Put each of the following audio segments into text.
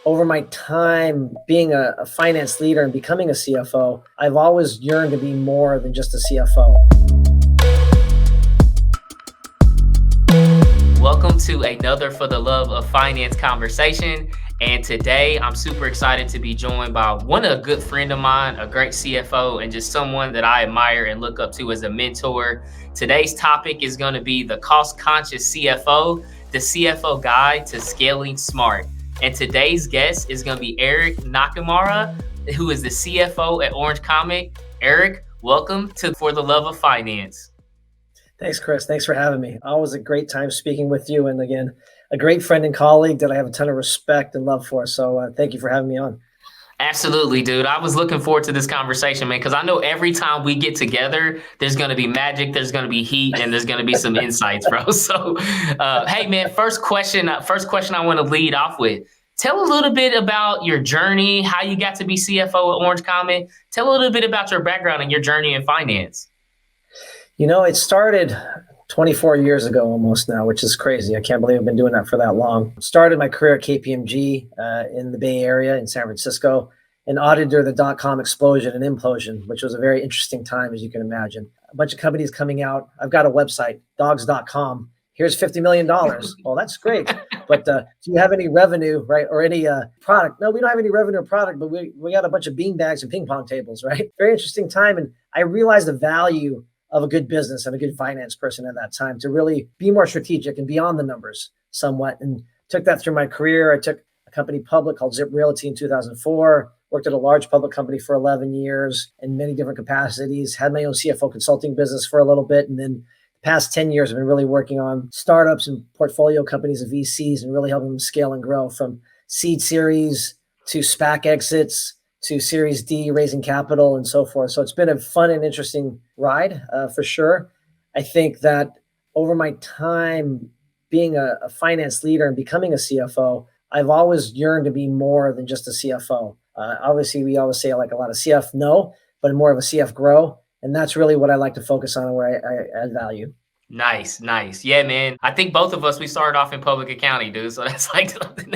over my time being a finance leader and becoming a CFO, I've always yearned to be more than just a CFO. Welcome to another For the Love of Finance conversation. And today I'm super excited to be joined by a good friend of mine, a great CFO, and just someone that I admire and look up to as a mentor. Today's topic is going to be the cost-conscious CFO, the CFO guide to scaling smart. And today's guest is going to be Erik Nakamura, who is the CFO at Orange Comet. Erik, welcome to For the Love of Finance. Thanks, Chris. Thanks for having me. Always a great time speaking with you. And again, a great friend and colleague that I have a ton of respect and love for. So thank you for having me on. Absolutely, dude. I was looking forward to this conversation, man, because I know every time we get together, there's going to be magic, there's going to be heat, and there's going to be some insights, bro. So, hey, man, first question I want to lead off with. Tell a little bit about your journey, how you got to be CFO at Orange Comet. Tell a little bit about your background and your journey in finance. You know, it started 24 years ago almost now, which is crazy. I can't believe I've been doing that for that long. Started my career at KPMG in the Bay Area in San Francisco, and audited the .com explosion and implosion, which was a very interesting time, as you can imagine. A bunch of companies coming out. I've got a website, dogs.com. Here's $50 million. Well, that's great. But do you have any revenue, right? Or any product? No, we don't have any revenue or product, but we got a bunch of beanbags and ping pong tables, right? Very interesting time. And I realized the value of a good business and a good finance person at that time to really be more strategic and beyond the numbers somewhat. And took that through my career. I took a company public called Zip Realty in 2004, worked at a large public company for 11 years in many different capacities, had my own CFO consulting business for a little bit. And then the past 10 years, I've been really working on startups and portfolio companies of VCs and really helping them scale and grow from seed series to SPAC exits to Series D, raising capital and so forth. So it's been a fun and interesting ride for sure. I think that over my time being a finance leader and becoming a CFO, I've always yearned to be more than just a CFO. Obviously, we always say like a lot of CF no, but more of a CF grow. And that's really what I like to focus on and where I add value. Nice. Yeah, man. I think both of us, we started off in public accounting, dude. So that's like something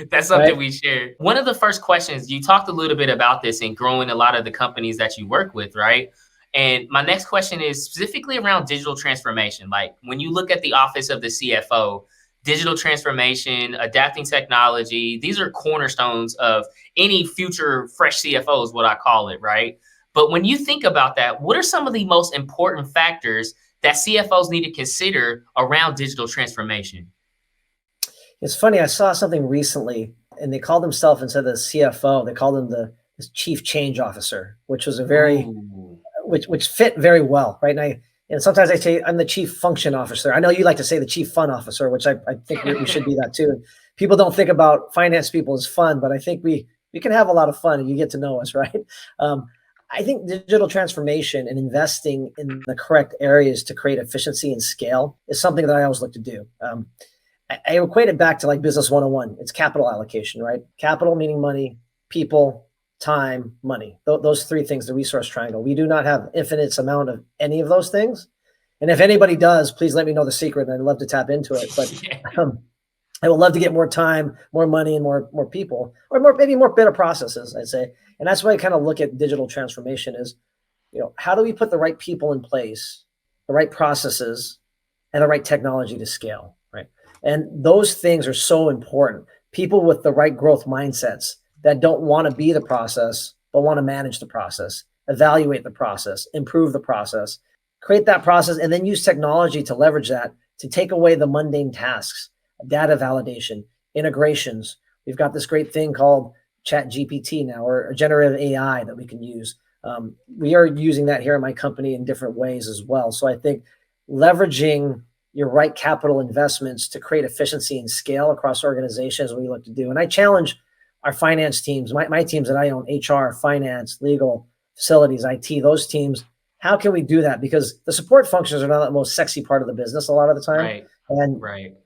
that's something Right. we share. One of the first questions, you talked a little bit about this in growing a lot of the companies that you work with, right? And my next question is specifically around digital transformation. Like when you look at the office of the CFO, digital transformation, adapting technology, these are cornerstones of any future fresh CFO is what I call it, right? But when you think about that, what are some of the most important factors that CFOs need to consider around digital transformation? It's funny. I saw something recently, and they called themselves, instead of the CFO, they called them the Chief Change Officer, which was a very, which fit very well, right? And sometimes I say I'm the Chief Function Officer. I know you like to say the Chief Fun Officer, which I think we should be that too. People don't think about finance people as fun, but I think we can have a lot of fun if you get to know us, right? I think digital transformation and investing in the correct areas to create efficiency and scale is something that I always look to do. I equate it back to like business 101. It's capital allocation, right? Capital meaning money, people, time, money. Those three things, the resource triangle. We do not have infinite amount of any of those things. And if anybody does, please let me know the secret, and I'd love to tap into it. But I would love to get more time, more money, and more people, or maybe more better processes, I'd say. And that's why I kind of look at digital transformation is, how do we put the right people in place, the right processes, and the right technology to scale, right? And those things are so important. People with the right growth mindsets that don't want to be the process, but want to manage the process, evaluate the process, improve the process, create that process, and then use technology to leverage that to take away the mundane tasks, data validation, integrations. We've got this great thing called Chat GPT now, or generative AI that we can use. We are using that here in my company in different ways as well. So I think leveraging your right capital investments to create efficiency and scale across organizations, what we look to do. And I challenge our finance teams, my teams that I own, HR, finance, legal, facilities, IT, those teams. How can we do that? Because the support functions are not the most sexy part of the business a lot of the time. Right. And Right.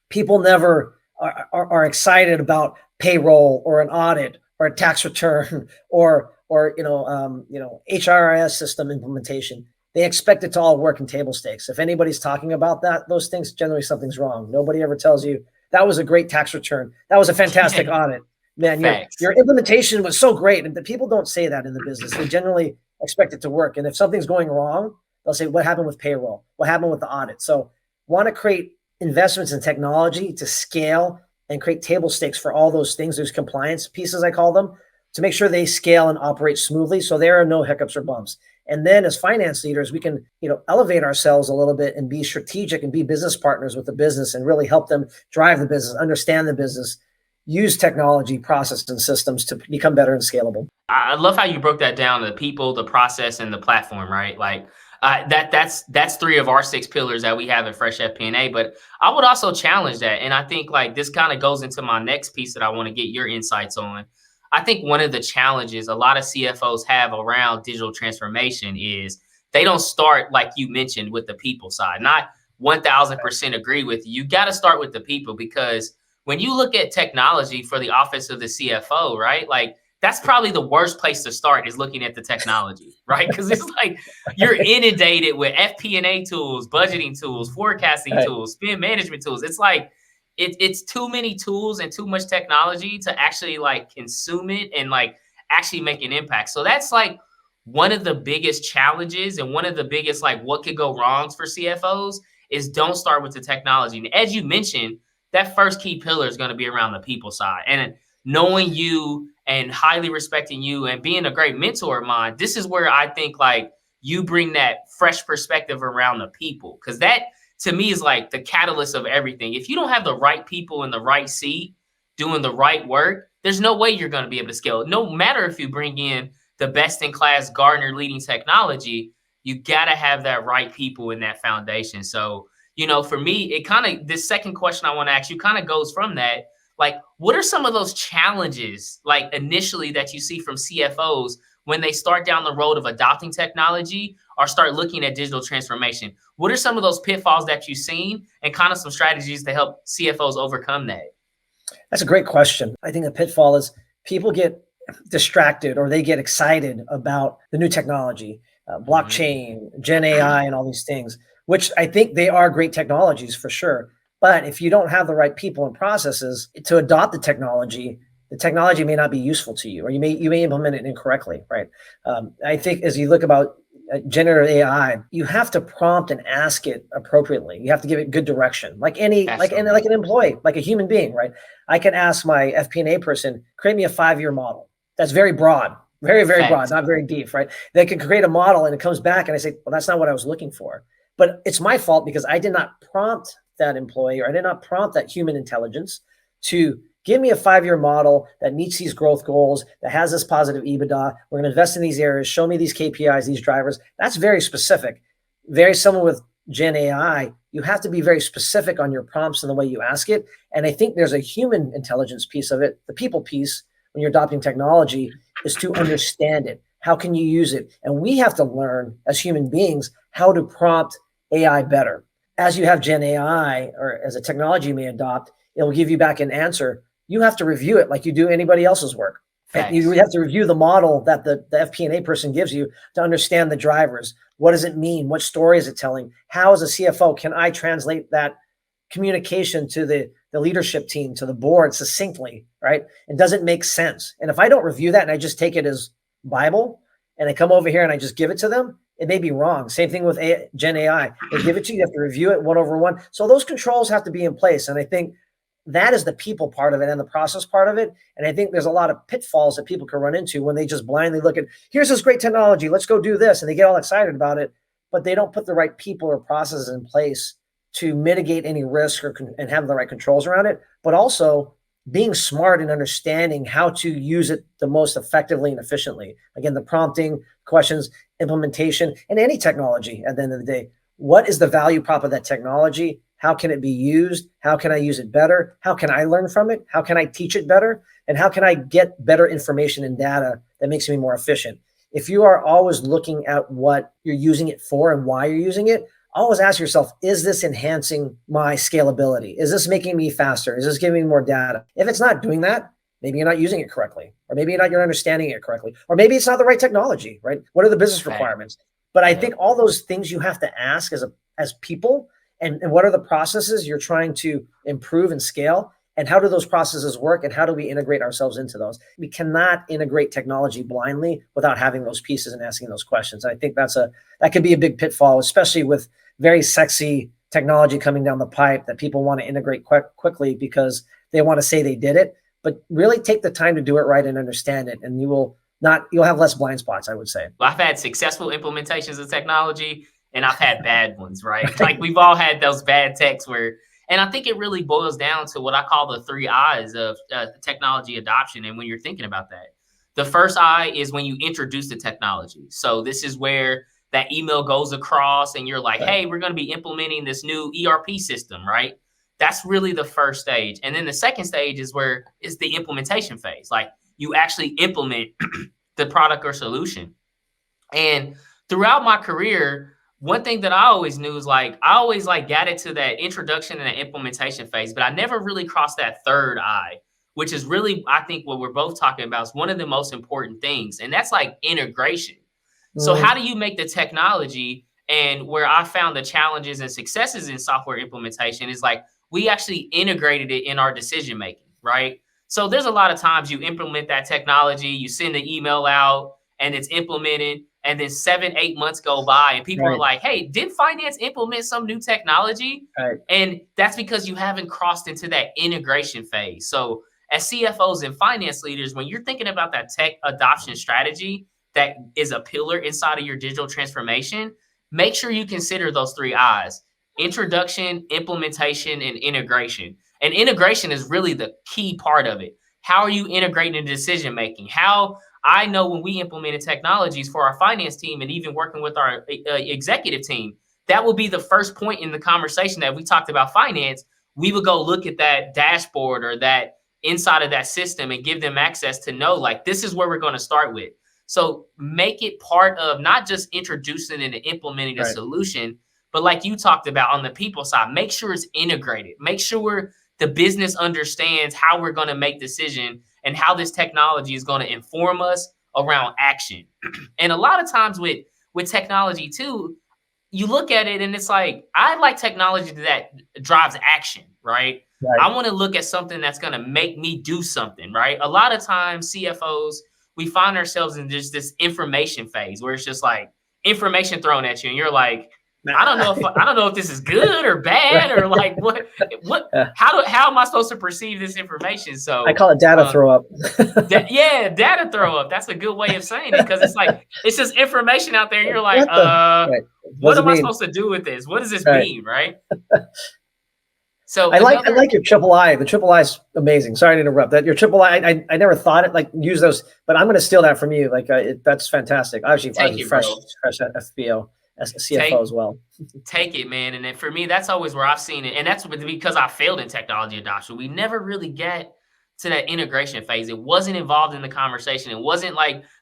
people never are excited about payroll or an audit or a tax return or HRIS system implementation. They expect it to all work in table stakes. If anybody's talking about those things, generally something's wrong. Nobody ever tells you that was a great tax return. That was a fantastic audit. man, your Facts. implementation was so great. And the people don't say that in the business. They generally expect it to work. And if something's going wrong, they'll say, what happened with payroll? What happened with the audit? So want to create investments in technology to scale and create table stakes for all those things, those compliance pieces, I call them, to make sure they scale and operate smoothly. So there are no hiccups or bumps. And then as finance leaders, we can, elevate ourselves a little bit and be strategic and be business partners with the business and really help them drive the business, understand the business, use technology, process, and systems to become better and scalable. I love how you broke that down, the people, the process, and the platform, right? Like that's three of our six pillars that we have at Fresh FP&A. But I would also challenge that. And I think like this kind of goes into my next piece that I want to get your insights on. I think one of the challenges a lot of CFOs have around digital transformation is they don't start, like you mentioned, with the people side. Not 1000% agree with you. You got to start with the people, because when you look at technology for the office of the CFO, right? Like that's probably the worst place to start, is looking at the technology, right? Because it's like you're inundated with FP&A tools, budgeting tools, forecasting Right. tools, spend management tools. It's like it's too many tools and too much technology to actually like consume it and like actually make an impact. So that's like one of the biggest challenges, and one of the biggest like what could go wrong for CFOs is don't start with the technology. And as you mentioned, that first key pillar is going to be around the people side. And knowing you and highly respecting you and being a great mentor of mine, this is where I think like you bring that fresh perspective around the people. Because that to me is like the catalyst of everything. If you don't have the right people in the right seat doing the right work, there's no way you're going to be able to scale. No matter if you bring in the best in class Gartner leading technology, you got to have that right people in that foundation. So, for me, it kind of, this second question I want to ask you kind of goes from that. Like, what are some of those challenges, like initially, that you see from CFOs when they start down the road of adopting technology or start looking at digital transformation? What are some of those pitfalls that you've seen, and kind of some strategies to help CFOs overcome that? That's a great question. I think the pitfall is people get distracted or they get excited about the new technology, Mhm. blockchain, Gen AI, and all these things, which I think they are great technologies for sure. But if you don't have the right people and processes to adopt the technology may not be useful to you, or you may implement it incorrectly, right? I think as you look about generative AI, you have to prompt and ask it appropriately. You have to give it good direction, like Absolutely. an employee, like a human being, right? I can ask my FP&A person, create me a 5-year model. That's very broad, very, very broad, Facts. not very deep, right? They can create a model and it comes back and I say, well, that's not what I was looking for. But it's my fault because I did not prompt that employee, or I did not prompt that human intelligence to give me a 5-year model that meets these growth goals, that has this positive EBITDA. We're going to invest in these areas, show me these KPIs, these drivers. That's very specific. Very similar with Gen AI. You have to be very specific on your prompts and the way you ask it. And I think there's a human intelligence piece of it. The people piece, when you're adopting technology, is to understand it. How can you use it? And we have to learn as human beings how to prompt AI better. As you have Gen AI, or as a technology you may adopt, it will give you back an answer. You have to review it like you do anybody else's work. And you Facts. have to review the model that the FP&A person gives you to understand the drivers. What does it mean? What story is it telling? How, as a CFO, can I translate that communication to the leadership team, to the board succinctly, right? And does it make sense? And if I don't review that and I just take it as Bible and I come over here and I just give it to them, it may be wrong. Same thing with Gen AI. They give it to you, you have to review it 1-over-1. So those controls have to be in place. And I think that is the people part of it and the process part of it. And I think there's a lot of pitfalls that people can run into when they just blindly look at, here's this great technology, let's go do this. And they get all excited about it, but they don't put the right people or processes in place to mitigate any risk and have the right controls around it, but also being smart and understanding how to use it the most effectively and efficiently. Again, the prompting, questions, implementation, and any technology at the end of the day. What is the value prop of that technology? How can it be used? How can I use it better? How can I learn from it? How can I teach it better? And how can I get better information and data that makes me more efficient? If you are always looking at what you're using it for and why you're using it, always ask yourself, is this enhancing my scalability? Is this making me faster? Is this giving me more data? If it's not doing that, maybe you're not using it correctly, or maybe you're understanding it correctly, or maybe it's not the right technology, right? What are the business Facts. requirements? But I Yep. think all those things you have to ask as people, and what are the processes you're trying to improve and scale? And how do those processes work? And how do we integrate ourselves into those? We cannot integrate technology blindly without having those pieces and asking those questions. I think that could be a big pitfall, especially with very sexy technology coming down the pipe that people want to integrate quickly because they want to say they did it. But really take the time to do it right and understand it. And you'll have less blind spots, I would say. I've had successful implementations of technology and I've had bad ones, right? Like we've all had those bad techs and I think it really boils down to what I call the 3 I's of technology adoption. And when you're thinking about that, the first I is when you introduce the technology. So this is where that email goes across and you're like, hey, we're going to be implementing this new ERP system, right? That's really the first stage. And then the second stage is the implementation phase. Like you actually implement the product or solution. And throughout my career, one thing that I always knew is I always got it to that introduction and that implementation phase, but I never really crossed that third I, which is really, I think what we're both talking about is one of the most important things. And that's like integration. So how do you make the technology, and where I found the challenges and successes in software implementation is we actually integrated it in our decision making, right? So there's a lot of times you implement that technology, you send an email out and it's implemented, and then 7-8 months go by and people are like, hey, did finance implement some new technology? And that's because you haven't crossed into that integration phase. So as CFOs and finance leaders, when you're thinking about that tech adoption strategy that is a pillar inside of your digital transformation, make sure you consider those 3 I's: introduction, implementation, and integration. And integration is really the key part of it. How are you integrating decision making? How I know when we implemented technologies for our finance team and even working with our executive team, that will be the first point in the conversation that we talked about finance. We would go look at that dashboard or that inside of that system and give them access to know this is where we're going to start with. So make it part of not just introducing and implementing a solution, but like you talked about on the people side, make sure it's integrated. Make sure the business understands how we're going to make decisions and how this technology is going to inform us around action. And a lot of times with technology too, you look at it and it's I like technology that drives action, right? I want to look at something that's going to make me do something, right? A lot of times CFOs, we find ourselves in just this information phase where it's just information thrown at you and you're like, I don't know if this is good or bad or how am I supposed to perceive this information? So I call it data throw up. Data throw up. That's a good way of saying it, because it's just information out there and you're like, what am I supposed to do with this? What does this mean, right? So I like your triple I. The triple I is amazing. Sorry to interrupt. That your triple I never thought it use those, but I'm going to steal that from you. That's fantastic. Actually, fresh at FBO as a CFO as well. Take it, man. And then for me, that's always where I've seen it, and that's because I failed in technology adoption. We never really get to that integration phase. It wasn't involved in the conversation. It wasn't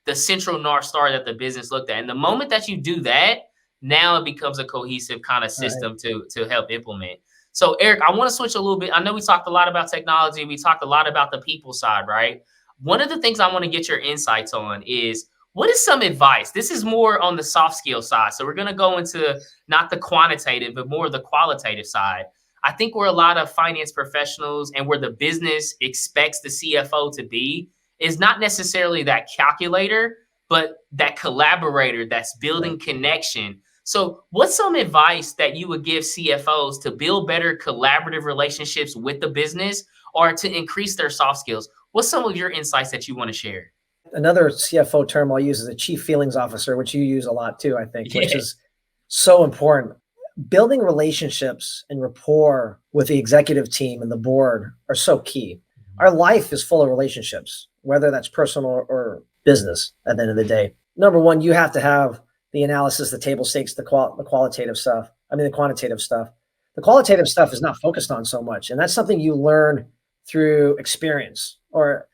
the central North Star that the business looked at. And the moment that you do that, now it becomes a cohesive kind of system to help implement. So, Erik, I want to switch a little bit. I know we talked a lot about technology. We talked a lot about the people side, right? One of the things I want to get your insights on is, what is some advice? This is more on the soft skill side. So we're going to go into not the quantitative, but more the qualitative side. I think where a lot of finance professionals and where the business expects the CFO to be is not necessarily that calculator, but that collaborator that's building connection. So what's some advice that you would give CFOs to build better collaborative relationships with the business or to increase their soft skills? What's some of your insights that you want to share? Another CFO term I'll use is a chief feelings officer, which you use a lot too, I think, which is so important. Building relationships and rapport with the executive team and the board are so key. Our life is full of relationships, whether that's personal or business at the end of the day. Number one, you have to have the analysis, the table stakes, the quantitative stuff. The quantitative stuff. The qualitative stuff is not focused on so much. And that's something you learn through experience. Or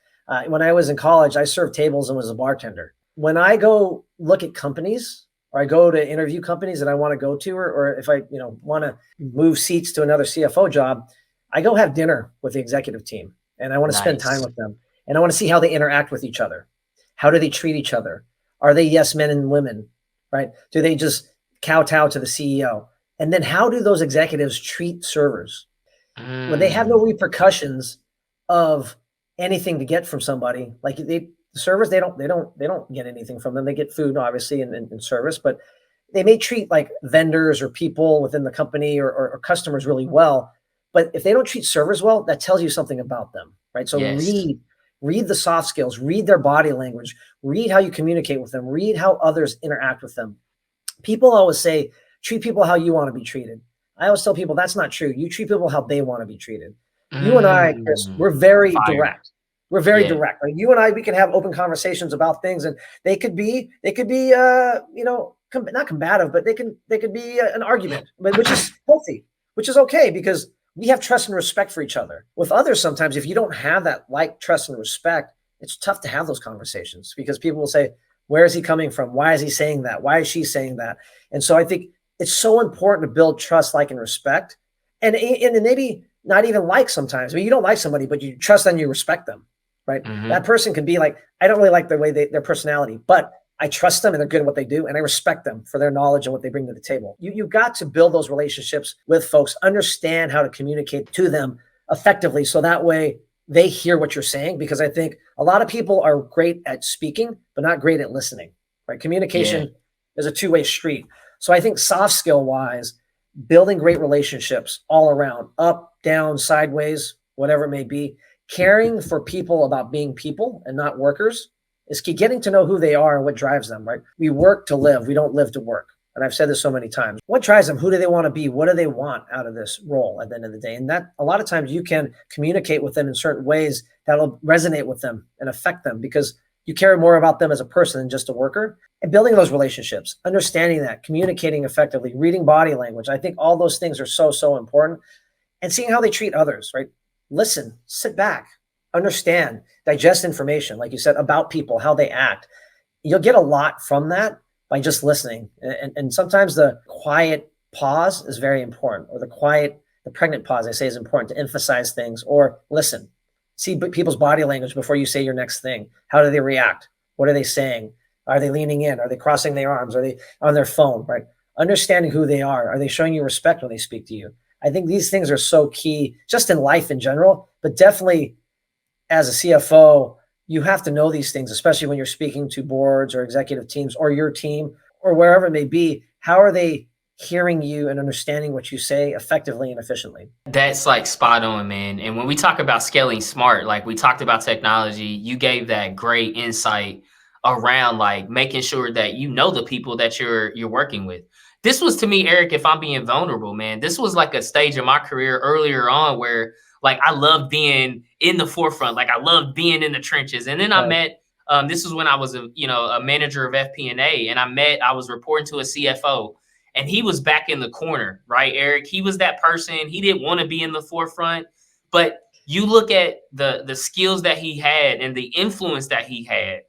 when I was in college, I served tables and was a bartender. When I go look at companies, or I go to interview companies that I want to go to, or if I want to move seats to another CFO job, I go have dinner with the executive team and I want to spend time with them. And I want to see how they interact with each other. How do they treat each other? Are they yes men and women? Right? Do they just kowtow to the CEO? And then how do those executives treat servers? When they have no repercussions of anything to get from somebody. Like the servers, they don't get anything from them. They get food, obviously, and service, but they may treat like vendors or people within the company or customers really well. But if they don't treat servers well, that tells you something about them, right? So Yes. read the soft skills, read their body language, read how you communicate with them, read how others interact with them. People always say, treat people how you want to be treated. I always tell people that's not true. You treat people how they want to be treated. You and I, Chris, we're very Fire. direct. We're very Yeah. direct. Like you and I, we can have open conversations about things, and they could be, not combative, but they could be an argument, but which is healthy, which is okay because we have trust and respect for each other. With others, sometimes if you don't have that like, trust, and respect, it's tough to have those conversations because people will say, where is he coming from? Why is he saying that? Why is she saying that? And so I think it's so important to build trust, like, and respect. And maybe not even like sometimes. I mean, you don't like somebody, but you trust them, you respect them, right? Mhm. That person can be like, I don't really like the way their personality, but I trust them and they're good at what they do. And I respect them for their knowledge and what they bring to the table. You've got to build those relationships with folks, understand how to communicate to them effectively. So that way they hear what you're saying, because I think a lot of people are great at speaking, but not great at listening, right? Communication is a two-way street. So I think soft skill wise, building great relationships all around, up, down, sideways, whatever it may be, caring for people about being people and not workers is key. Getting to know who they are and what drives them, right? We work to live. We don't live to work. And I've said this so many times. What drives them? Who do they want to be? What do they want out of this role at the end of the day? And that a lot of times you can communicate with them in certain ways that'll resonate with them and affect them because you care more about them as a person than just a worker. And building those relationships, understanding that, communicating effectively, reading body language. I think all those things are so, so important. And seeing how they treat others, right? Listen, sit back, understand, digest information, like you said, about people, how they act. You'll get a lot from that by just listening. And sometimes the quiet pause is very important, or the pregnant pause, I say, is important to emphasize things, or listen, see people's body language before you say your next thing. How do they react? What are they saying? Are they leaning in? Are they crossing their arms? Are they on their phone, right? Understanding who they are. Are they showing you respect when they speak to you? I think these things are so key just in life in general, but definitely as a CFO, you have to know these things, especially when you're speaking to boards or executive teams or your team or wherever it may be. How are they hearing you and understanding what you say effectively and efficiently? That's like spot on, man. And when we talk about scaling smart, like we talked about technology, you gave that great insight around like making sure that you know the people that you're working with. This was to me, Eric, if I'm being vulnerable, man, this was like a stage in my career earlier on where like I loved being in the forefront, like I loved being in the trenches. And then I Right. met this was when I was a manager of FP&A, and I was reporting to a CFO, and he was back in the corner, right, Eric? He was that person. He didn't want to be in the forefront, but you look at the skills that he had and the influence that he had,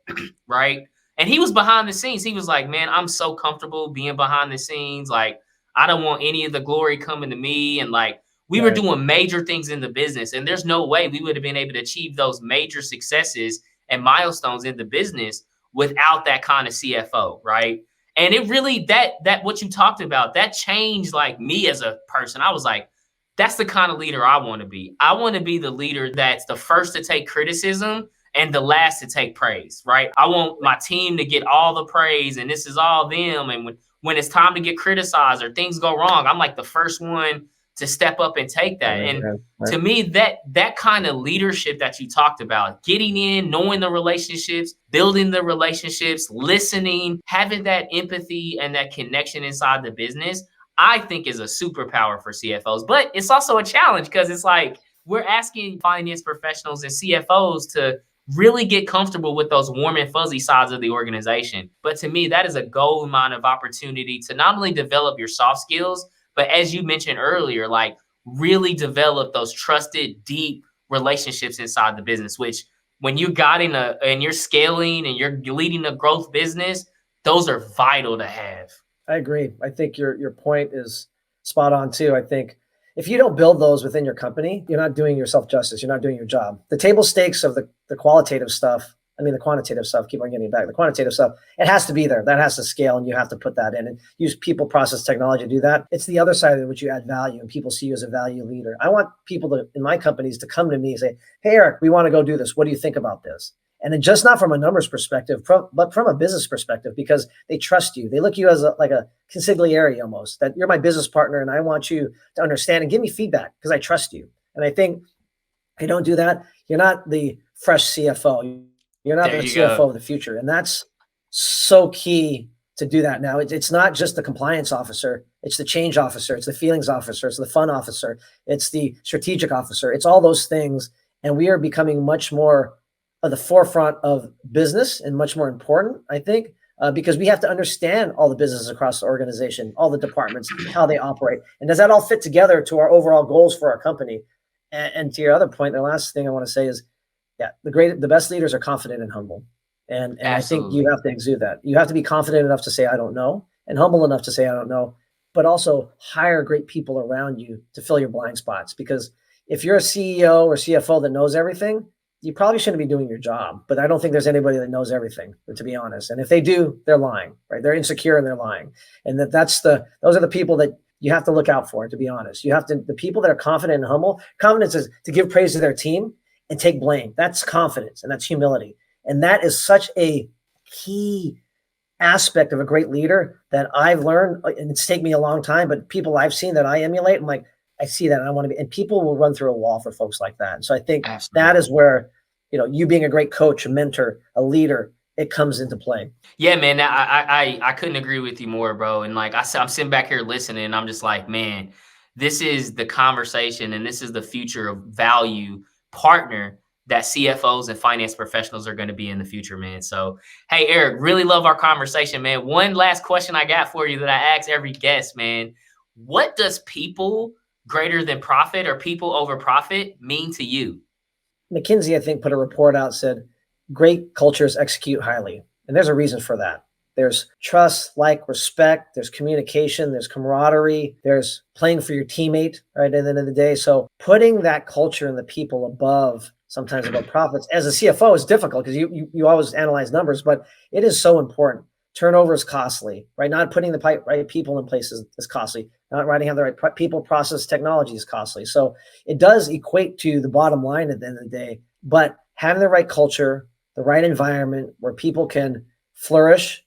right? And he was behind the scenes. He was like, "Man, I'm so comfortable being behind the scenes. Like, I don't want any of the glory coming to me." And like, we were Right. doing major things in the business, and there's no way we would have been able to achieve those major successes and milestones in the business without that kind of CFO, right? And it really that what you talked about, that changed like me as a person. I was like, that's the kind of leader I want to be. I want to be the leader that's the first to take criticism and the last to take praise, right? I want my team to get all the praise and this is all them. And when it's time to get criticized or things go wrong, I'm like the first one to step up and take that. Right. And Right. to me, that kind of leadership that you talked about, getting in, knowing the relationships, building the relationships, listening, having that empathy and that connection inside the business, I think is a superpower for CFOs. But it's also a challenge because it's like we're asking finance professionals and CFOs to really get comfortable with those warm and fuzzy sides of the organization. But to me, that is a gold mine of opportunity to not only develop your soft skills, but as you mentioned earlier, like really develop those trusted, deep relationships inside the business, which when you got in and you're scaling and you're leading a growth business, those are vital to have. I agree. I think your point is spot on too. I think if you don't build those within your company, you're not doing yourself justice. You're not doing your job. The table stakes of the qualitative stuff I mean, the quantitative stuff, keep on getting back. The quantitative stuff, it has to be there. That has to scale, and you have to put that in and use people, process, technology to do that. It's the other side of which you add value, and people see you as a value leader. I want people to, in my companies, to come to me and say, hey, Erik, we want to go do this. What do you think about this? And then just not from a numbers perspective, but from a business perspective, because they trust you. They look at you as like a consigliere almost, that you're my business partner, and I want you to understand and give me feedback because I trust you. And I think if you don't do that, you're not the fresh CFO. You're not the CFO of the future. And that's so key to do that now. It's not just the compliance officer. It's the change officer. It's the feelings officer. It's the fun officer. It's the strategic officer. It's all those things. And we are becoming much more of the forefront of business and much more important, I think, because we have to understand all the businesses across the organization, all the departments, how they operate. And does that all fit together to our overall goals for our company? And to your other point, the last thing I want to say is, yeah, the best leaders are confident and humble. And I think you have to exude that. You have to be confident enough to say, I don't know, and humble enough to say, I don't know, but also hire great people around you to fill your blind spots. Because if you're a CEO or CFO that knows everything, you probably shouldn't be doing your job. But I don't think there's anybody that knows everything, to be honest. And if they do, they're lying, right? They're insecure and they're lying. And those are the people that you have to look out for, to be honest. The people that are confident and humble. Confidence is to give praise to their team and take blame. That's confidence and that's humility. And that is such a key aspect of a great leader that I've learned, and it's taken me a long time, but people I've seen that I emulate, I'm like, I see that and I want to be, and people will run through a wall for folks like that. And so I think that is where, you being a great coach, a mentor, a leader, it comes into play. Yeah, man, I couldn't agree with you more, bro. And like I'm sitting back here listening, and I'm just like, man, this is the conversation, and this is the future of value partner that CFOs and finance professionals are going to be in the future, man. So, hey, Erik, really love our conversation, man. One last question I got for you that I ask every guest, man. What does people greater than profit or people over profit mean to you? McKinsey, I think, put a report out, said, great cultures execute highly. And there's a reason for that. There's trust, respect, there's communication, there's camaraderie, there's playing for your teammate, right, at the end of the day. So putting that culture and the people sometimes above profits, as a CFO is difficult because you always analyze numbers, but it is so important. Turnover is costly, right? Not putting the right people in place is costly. Not having the right people, process, technology is costly. So it does equate to the bottom line at the end of the day, but having the right culture, the right environment where people can flourish,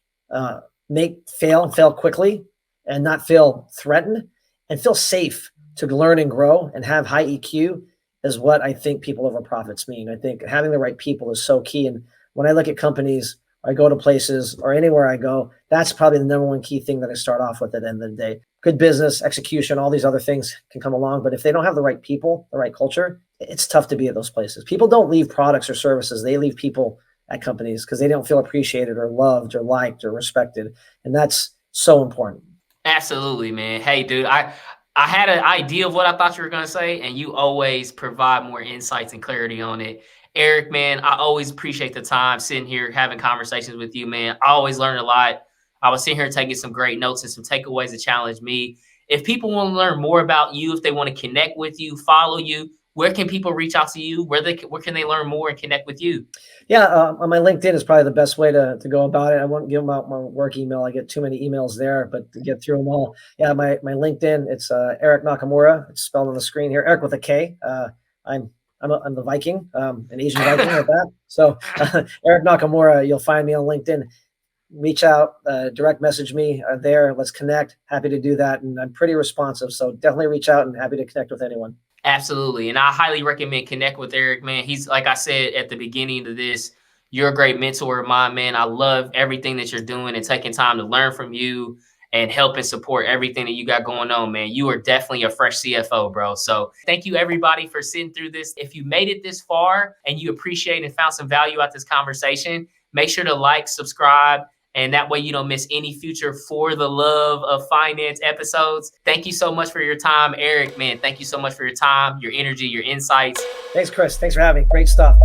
fail quickly and not feel threatened and feel safe to learn and grow and have high EQ is what I think people over profits mean. I think having the right people is so key. And when I look at companies, I go to places or anywhere I go, that's probably the number one key thing that I start off with at the end of the day. Good business, execution, all these other things can come along. But if they don't have the right people, the right culture, it's tough to be at those places. People don't leave products or services. They leave people at companies because they don't feel appreciated or loved or liked or respected. And that's so important. Absolutely, man. Hey, dude, I had an idea of what I thought you were going to say, and you always provide more insights and clarity on it. Erik, man, I always appreciate the time sitting here having conversations with you, man. I always learn a lot. I was sitting here taking some great notes and some takeaways to challenge me. If people want to learn more about you, if they want to connect with you, follow you, where can people reach out to you? Where can they learn more and connect with you? Yeah, on my LinkedIn is probably the best way to go about it. I won't give them out my work email. I get too many emails there, but to get through them all, yeah, my LinkedIn, it's Erik Nakamura. It's spelled on the screen here. Erik with a K. I'm the Viking, an Asian Viking like that. So Erik Nakamura, you'll find me on LinkedIn. Reach out, direct message me there. Let's connect. Happy to do that. And I'm pretty responsive. So definitely reach out and happy to connect with anyone. Absolutely. And I highly recommend connect with Erik, man. He's, like I said at the beginning of this, you're a great mentor of mine, man. I love everything that you're doing and taking time to learn from you and help and support everything that you got going on, man. You are definitely a fresh CFO, bro. So thank you, everybody, for sitting through this. If you made it this far and you appreciate and found some value out this conversation, make sure to like, subscribe, and that way you don't miss any future For the Love of Finance episodes. Thank you so much for your time, Erik, man. Thank you so much for your time, your energy, your insights. Thanks, Chris. Thanks for having me. Great stuff.